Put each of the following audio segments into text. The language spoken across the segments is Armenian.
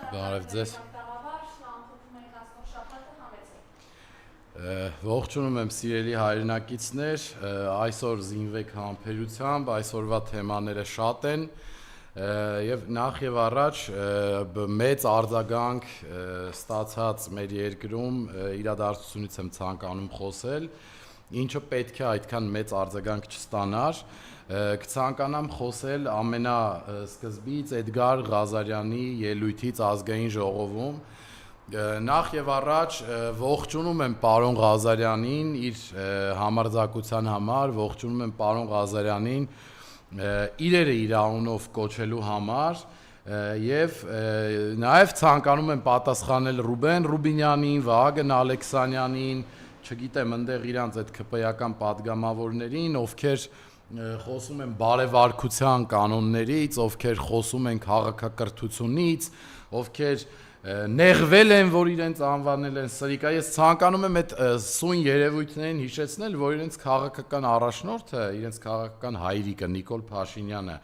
Բարև ձեզ։ Ողջունում եմ սիրելի հայրենակիցներ, այսօր զինվեք համբերությամբ, այսօրվա թեմաները շատ են եւ նախ եւ առաջ մեծ արձագանք ստացած մեր երկրում իրադարձությունից եմ ցանկանում խոսել, ինչը պետք է այդքան մեծ արձագանք չստանար, կցանկանամ խոսել ամենասկզբից Էդգար Ղազարյանի ելույթից ազգային ժողովում։ Նախ եւ առաջ ողջունում եմ պարոն Ղազարյանին իր համարձակության համար, ողջունում եմ պարոն Ղազարյանին իրերը իր անունով կոչելու համար եւ նաեւ ցանկանում եմ պատասխանել Ռուբեն Ռուբինյանին, Վահագն Ալեքսանյանին, չգիտեմ ընդեղ իրանց այդ ԿՊ-ական падգամավորներին, ովքեր խոսում են բարևարկության կանոններից, ովքեր խոսում են քաղաքակրթությունից, ովքեր նեղվել են, որ իրենց անվանել են սրիկա, ես ցանկանում եմ այդ սույն երևույթներին հիշեցնել, որ իրենց քաղաքական առաջնորդը, իրենց քաղաքական հայրիկը Նիկոլ Փաշինյանը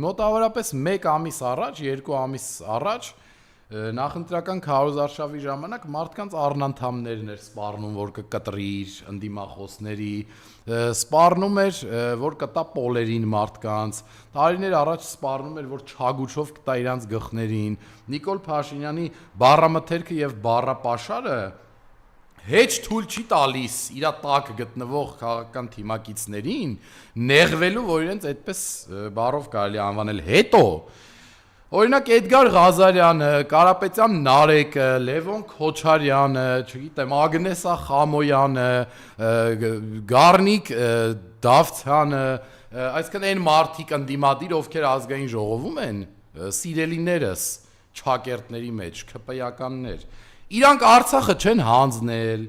մոտավորապես 1 ամիս առաջ, 2 ամիս առաջ նախընտրական քարոզարշավի ժամանակ մարդկանց առնանդամներն էր սպառնում, որ կկտրի իր ընդդիմախոսների, սպառնում էր, որ կտա պոլերին մարդկանց, տարիներ առաջ սպառնում էր, որ չագուչով կտա իրանց գլխներին, Նիկոլ Փաշինյանի բառամթերքը եւ բառապաշարը հեչ թույլ չի տալիս իր տակ գտնվող քաղաքական թիմակիցներին նեղվելու, որ իրենց այդպես բառով կարելի անվանել հետո Օրինակ Էդգար Ղազարյանը, Կարապետյան Նարեկը, Լևոն Քոչարյանը, չգիտեմ, Ագնեսա Խամոյանը, Գառնիկ Դավթյանը, այսինքն այն մարդիկ ընդդիմադիր, ովքեր ազգային ժողովում են, սիրելիներս, չակերտների մեջ, ԿՊ-ականներ, իրանք Արցախը չեն հանձնել,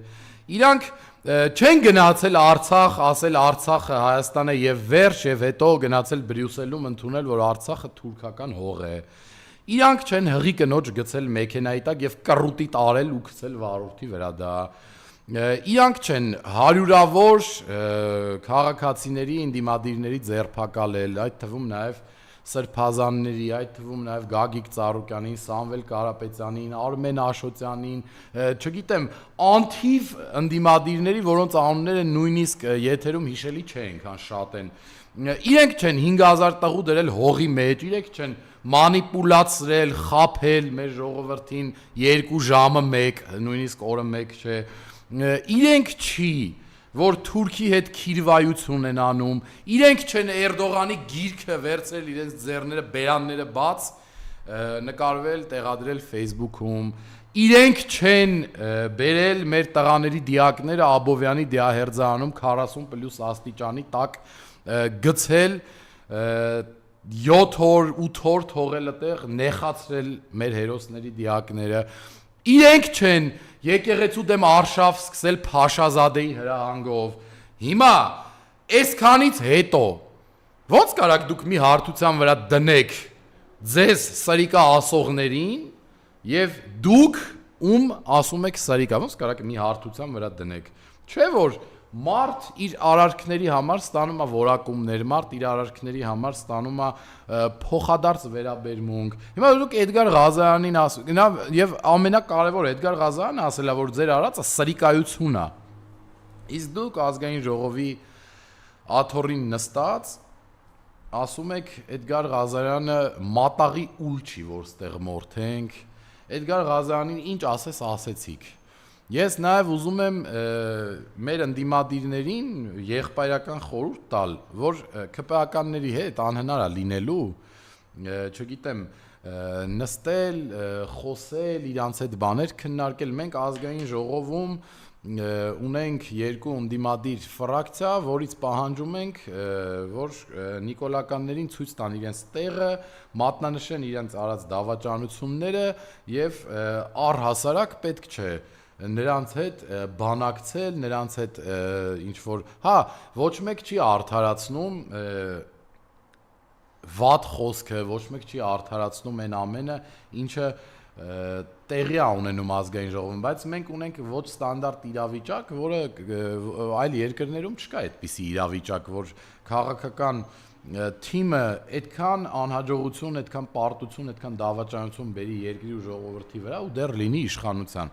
իրանք չեն գնացել Արցախ, ասել Արցախը Հայաստան է եւ վերջ եւ հետո գնացել Բրյուսելում ընդունել, որ Արցախը թուրքական հող է։ Իրանք չեն հղի կնոջ գցել մեքենայի տակ եւ կռուտի տարել ու գցել վարորդի վրա դա։ Իրանք չեն հարյուրավոր քաղաքացիների ինդիմադիրների ձերբակալել, այդ թվում նաեւ Սրբազանների, այդ թվում նաև Գագիկ Ծառուկյանին, Սամվել Կարապետյանին, Արմեն Աշոտյանին, չգիտեմ, անթիվ ընդդիմադիրների, որոնց անունները նույնիսկ եթերում հիշելի չեն, քան շատ են։ Իրենք չեն 5000 տղու դրել հողի մեջ, իրենք չեն մանիպուլացրել, խաբել մեր ժողովրդին 2 ժամը 1, նույնիսկ օրը 1 չէ։ Իրենք չի որ Թուրքի հետ քիրվայություն են անում, իրենք չեն Էրդողանի գիրքը վերցրել իրենց ձեռները, բերանները բաց, նկարվել, տեղադրել Facebook-ում, իրենք չեն բերել մեր տղաների դիակները Աբովյանի դիահերձանում 40+ աստիճանի տակ գցել 7 օր, 8 օր թողել այդտեղ, նեխացրել մեր հերոսների դիակները, իրենք չեն եկեղեցու դեմ արշավ սկսել Փաշազադեի հրահանգով։ Հիմա այսքանից հետո ո՞նց կարաք դուք մի հարթության վրա դնեք ձեզ սրիկա ասողներին եւ դուք ում ասում եք սրիկա, ո՞նց կարաք մի հարթության վրա դնեք։ Չէ՞ որ մարդ իր արարքների համար ստանում է որակումներ, մարդ իր արարքների համար ստանում է փոխադարձ վերաբերմունք։ Հիմա դուք Էդգար Ղազարյանին ասում, եւ ամենակարևորը Էդգար Ղազարյանը ասել է, որ ձեր արածը սրիկայություն է։ Իսկ դուք ազգային ժողովի աթոռին նստած ասում եք Էդգար Ղազարյանը մատաղի ուլ չի, որ ստեղ մորթենք։ Էդգար Ղազարյանին ինչ ասես ասեցիք։ Ես նաև ուզում եմ մեր ընդդիմադիրներին եղբայրական խորհուրդ տալ, որ ԿՊ-ականների հետ անհնար է լինելու, չգիտեմ, նստել, խոսել, իրանց հետ բաներ քննարկել։ Մենք ազգային ժողովում ունենք 2 ընդդիմադիր ֆրակցիա, որից պահանջում ենք, որ նիկոլականներին ցույց տան իրենց տեղը, մատնանշեն իրենց արած դավաճանությունները եւ առհասարակ պետք չէ նրանց հետ բանակցել, նրանց հետ ինչ որ, հա, ոչ մեկ չի արդարացնում վատ խոսքը, ոչ մեկ չի արդարացնում այն ամենը, ինչը տեղի է ունենում ազգային ժողովում, բայց մենք ունենք ոչ ստանդարտ իրավիճակ, որը այլ երկրներում չկա այդպիսի իրավիճակ, որ քաղաքական թիմը այդքան անհաջողություն, այդքան պարտություն, այդքան դավաճանություն բերի երկրի ու ժողովրդի վրա ու դեռ լինի իշխանության։